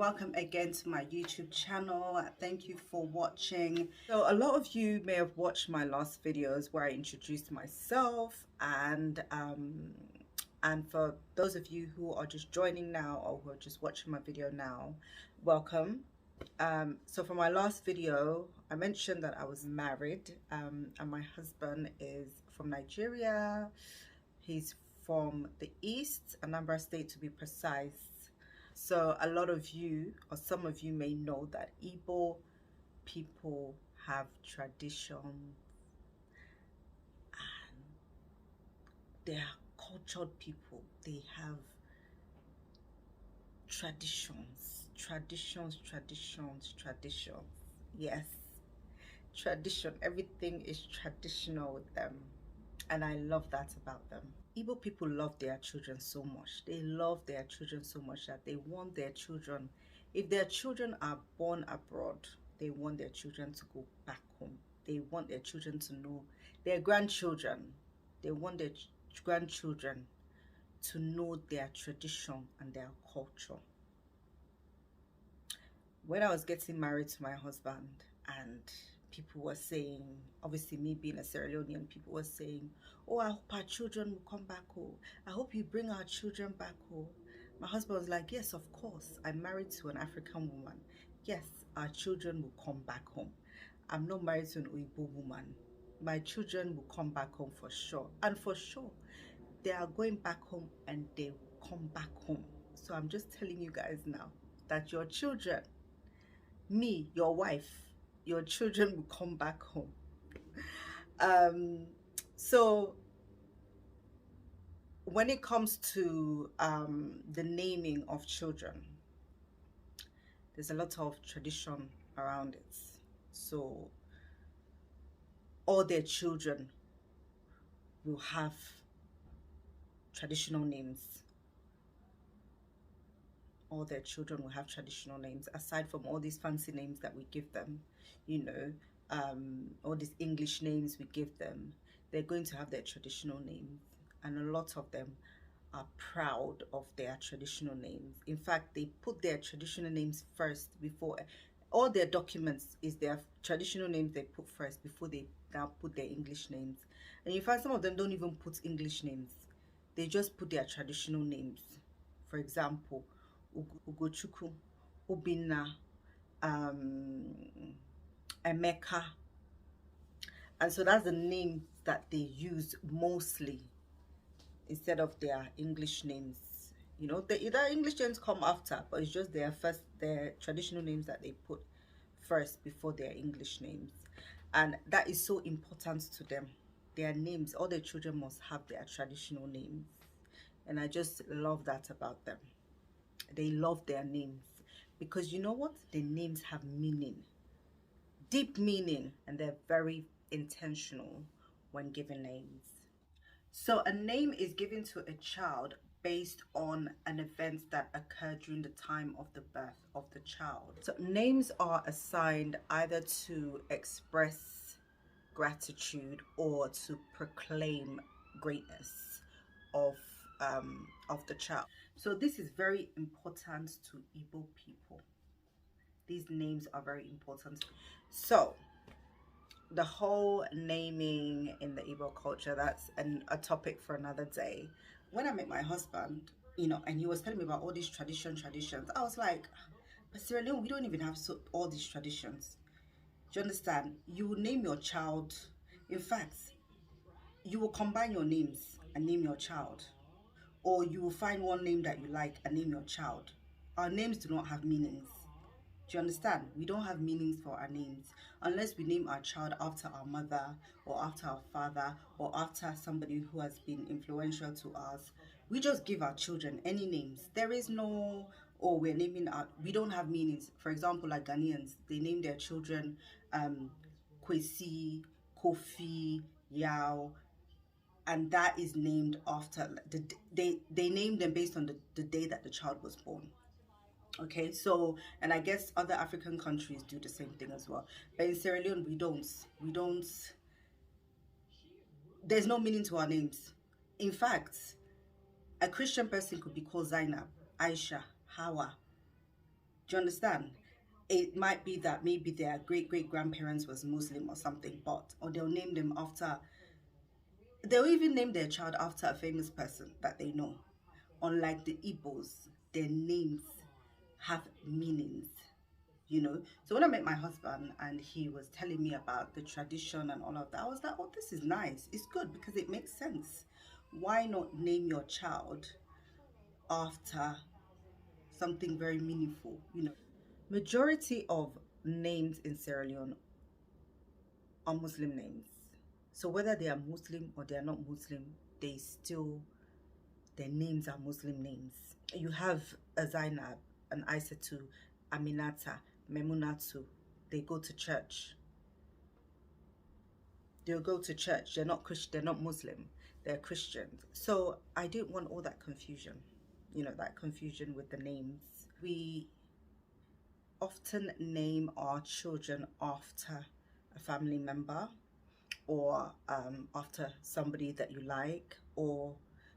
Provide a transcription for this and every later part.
welcome again to my YouTube channel. Thank you for watching. So a lot of you may have watched my last videos where I introduced myself, and for those of you who are just joining now or who are just watching my video now, welcome. So for my last video I mentioned that I was married, and my husband is from Nigeria. He's from the East, Anambra State to be precise. So a lot of you, or some of you, may know that Igbo people have traditions and they are cultured people. They have traditions. Yes, tradition. Everything is traditional with them, and I love that about them. Igbo people love their children so much. They love their children so much that they want their children, if their children are born abroad, they want their children to go back home. They want their children to know their grandchildren. They want their grandchildren to know their tradition and their culture. When I was getting married to my husband, and people were saying, obviously me being a Sierra Leonean, people were saying, oh, I hope our children will come back home. I hope you bring our children back home. My husband was like, yes, of course. I'm married to an African woman. Yes, our children will come back home. I'm not married to an Igbo woman. My children will come back home for sure. And for sure, they are going back home and they will come back home. So I'm just telling you guys now that your children, me, your wife, your children will come back home. So when it comes to the naming of children, there's a lot of tradition around it. So all their children will have traditional names. All their children will have traditional names, aside from all these fancy names that we give them, you know, all these English names we give them. They're going to have their traditional names, and a lot of them are proud of their traditional names. In fact, they put their traditional names first before all their documents. Is their traditional names they put first before they now put their English names. And you find some of them don't even put English names, they just put their traditional names. For example, Ugochukwu, Obinna, Emeka. And so that's the name that they use mostly instead of their English names. You know, their English names come after, but it's just their traditional names that they put first before their English names. And that is so important to them. Their names, all their children must have their traditional names. And I just love that about them. They love their names because you know what? The names have meaning, deep meaning, and they're very intentional when giving names. So a name is given to a child based on an event that occurred during the time of the birth of the child. So names are assigned either to express gratitude or to proclaim greatness of the child. So this is very important to Igbo people. These names are very important. So the whole naming in the Igbo culture, that's a topic for another day. When I met my husband, you know, and he was telling me about all these traditions, I was like, but Sierra Leone, we don't even have all these traditions. Do you understand? You will name your child. In fact, you will combine your names and name your child. Or you will find one name that you like and name your child. Our names do not have meanings. Do you understand? We don't have meanings for our names unless we name our child after our mother or after our father or after somebody who has been influential to us. We just give our children any names. There is no, oh, we're naming our, we don't have meanings. For example, like Ghanaians, they name their children Kwesi, Kofi, Yao, and that is named after they name them based on the day that the child was born. Okay, so, and I guess other African countries do the same thing as well, but in Sierra Leone we don't, there's no meaning to our names. In fact, a Christian person could be called Zainab, Aisha, Hawa, Do you understand? It might be that maybe their great great grandparents was Muslim or something, but or they'll name them after, they'll even name their child after a famous person that they know. Unlike the Igbos, their names have meanings, you know. So when I met my husband and he was telling me about the tradition and all of that, I was like, oh, this is nice. It's good because it makes sense. Why not name your child after something very meaningful, you know? Majority of names in Sierra Leone are Muslim names. So whether they are Muslim or they are not Muslim, they still, their names are Muslim names. You have a Zainab, an Aisatu, Aminata, Memunatu. They go to church. They'll go to church. They're not Christian. They're not Muslim. They're Christians. So I didn't want all that confusion. You know, that confusion with the names. We often name our children after a family member, or after somebody that you like, or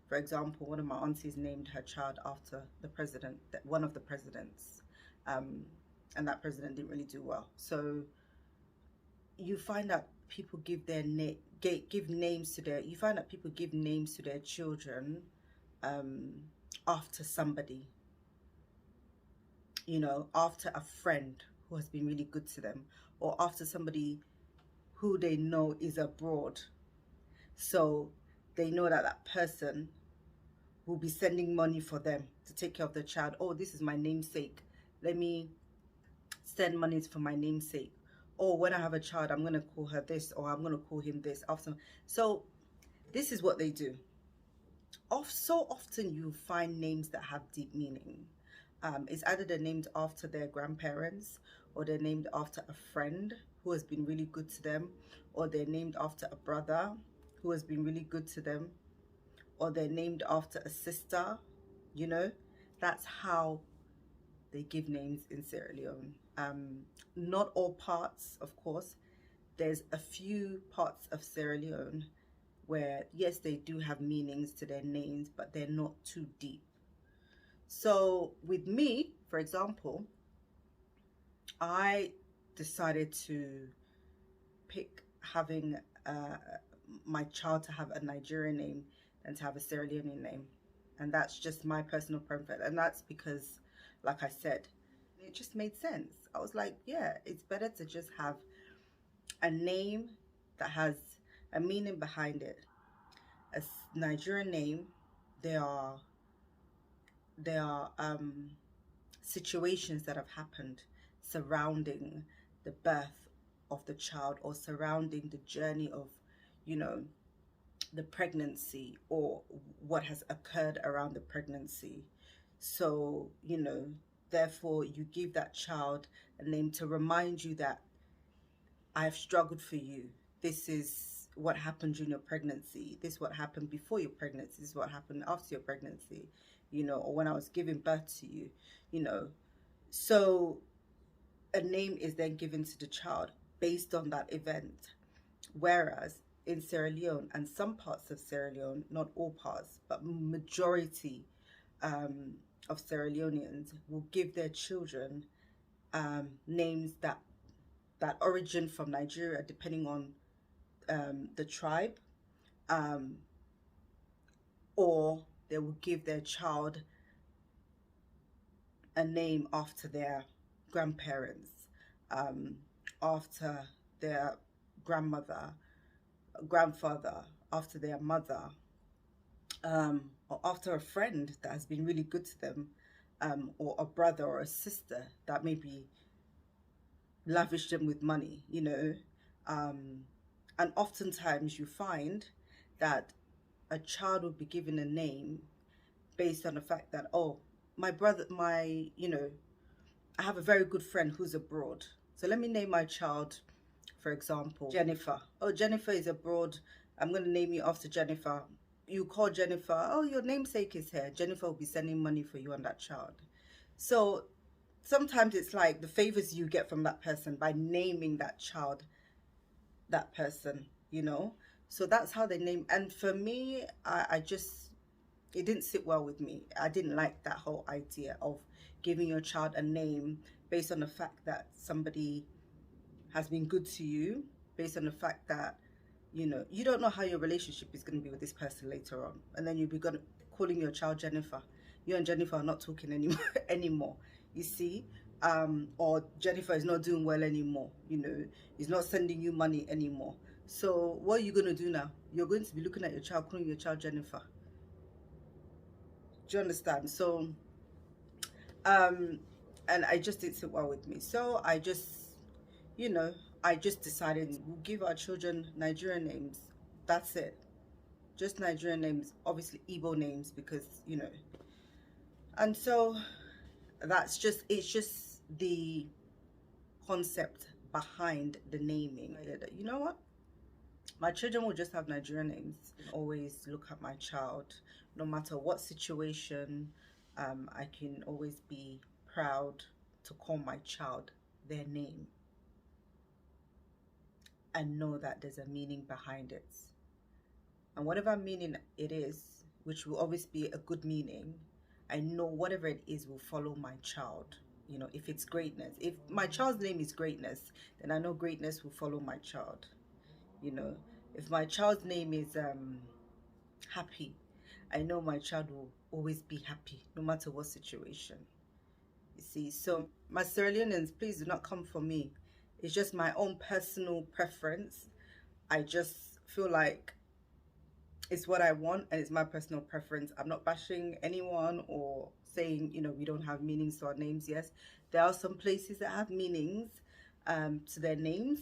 for example, one of my aunties named her child after the president, one of the presidents, and that president didn't really do well. So you find that people give their give names to their, you find that people give names to their children after somebody, you know, after a friend who has been really good to them, or after somebody who they know is abroad. So they know that that person will be sending money for them to take care of the child. Oh, this is my namesake. Let me send money for my namesake. Or when I have a child, I'm going to call her this, or I'm going to call him this. After. So this is what they do. So often you find names that have deep meaning. It's either they're named after their grandparents, or they're named after a friend who has been really good to them, or they're named after a brother who has been really good to them, or they're named after a sister, you know. That's how they give names in Sierra Leone. Not all parts, of course. There's a few parts of Sierra Leone where, yes, they do have meanings to their names, but they're not too deep. So with me, for example, I decided to pick having my child to have a Nigerian name than to have a Sierra Leonean name. And that's just my personal preference. And that's because, like I said, it just made sense. I was like, yeah, it's better to just have a name that has a meaning behind it. A Nigerian name, there are situations that have happened surrounding the birth of the child, or surrounding the journey of, you know, the pregnancy, or what has occurred around the pregnancy. So, you know, therefore you give that child a name to remind you that I've struggled for you. This is what happened during your pregnancy. This is what happened before your pregnancy. This is what happened after your pregnancy, you know, or when I was giving birth to you, you know. So a name is then given to the child based on that event. Whereas in Sierra Leone and some parts of Sierra Leone, not all parts, but majority of Sierra Leoneans will give their children names that origin from Nigeria, depending on the tribe, or they will give their child a name after their grandparents, after their grandmother, grandfather, after their mother, or after a friend that has been really good to them, or a brother or a sister that maybe lavished them with money, you know. And oftentimes you find that a child will be given a name based on the fact that, oh, my brother, you know, I have a very good friend who's abroad. So let me name my child, for example, Jennifer. Oh, Jennifer is abroad. I'm going to name you after Jennifer. You call Jennifer, oh, your namesake is here. Jennifer will be sending money for you and that child. So sometimes it's like the favors you get from that person by naming that child that person, you know. So that's how they name. And for me, I just, it didn't sit well with me. I didn't like that whole idea of giving your child a name based on the fact that somebody has been good to you, based on the fact that, you know, you don't know how your relationship is going to be with this person later on, and then you'll be calling your child Jennifer. You and Jennifer are not talking anymore, you see. Or Jennifer is not doing well anymore, you know, he's not sending you money anymore. So what are you going to do now? You're going to be looking at your child, calling your child Jennifer. Do you understand? So and I just didn't sit well with me, so I just, you know, I just decided we'll give our children Nigerian names. That's it. Just Nigerian names, obviously Igbo names, because, you know. And so that's just, it's just the concept behind the naming. You know what? My children will just have Nigerian names. Always look at my child, no matter what situation. I can always be proud to call my child their name and know that there's a meaning behind it. And whatever meaning it is, which will always be a good meaning, I know whatever it is will follow my child. You know, if it's greatness, if my child's name is greatness, then I know greatness will follow my child. You know, if my child's name is happy, I know my child will always be happy no matter what situation. You see, so my Sierra Leoneans, please do not come for me. It's just my own personal preference. I just feel like it's what I want and it's my personal preference. I'm not bashing anyone or saying, you know, we don't have meanings to our names. Yes, there are some places that have meanings to their names,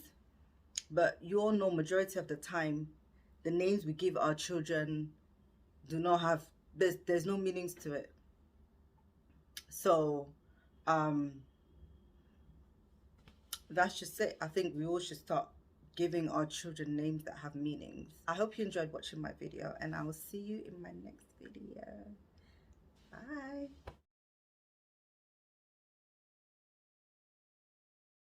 but you all know majority of the time the names we give our children do not have, there's no meanings to it. So that's just it. I think we all should start giving our children names that have meanings. I hope you enjoyed watching my video, and I will see you in my next video. Bye.